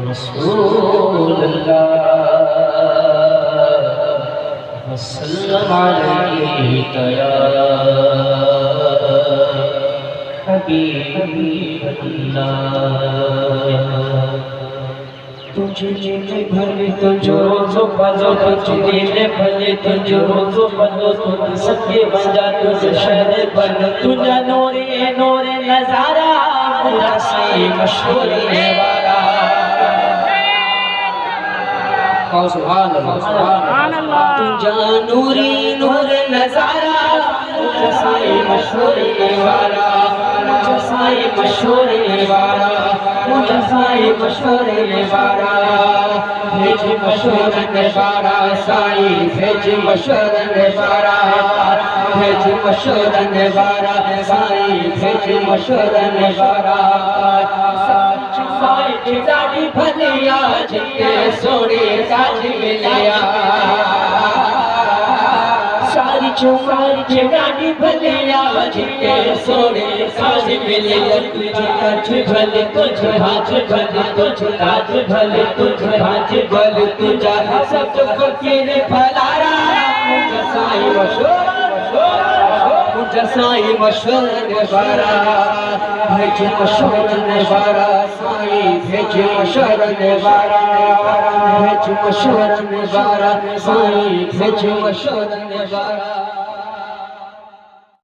रसूलल्लाह वसल्लम अलैका या हबीबल्लाह। तुझे भले तुझो जो पलो तुझे भले तुझो जो पलो तुझ सके बंदा तुझ शहर बन तुझा नूरे नूरे नजारा मुझा सही मशहूर वाला। सुभान अल्लाह। तुझा नूरी नूर नजारा मुझा सही मशहूर वाला मुझा सही मशहूर वाला मुझा सही मशहूर वाला। भेज मशहूर वाला साई भेज मशहूर वाला भेज मशहूर वाला साई भेज मशहूर वाला। साई जिंदगी भलिया जिते सोने साज मिलिया सारी जिंदगी भलिया जिते सोने साज मिलिया। तुझे आज भले तुझ आज भले तुझ आज भले तुझ आज भले तुझा सब फकीर भलारा मुझा साई मशहूर मुझा साई मशहूर वाला। भेज मशहूर वाला साई भेज मशहूर वाला भेज मशहूर वाला साई भेज मशहूर वाला।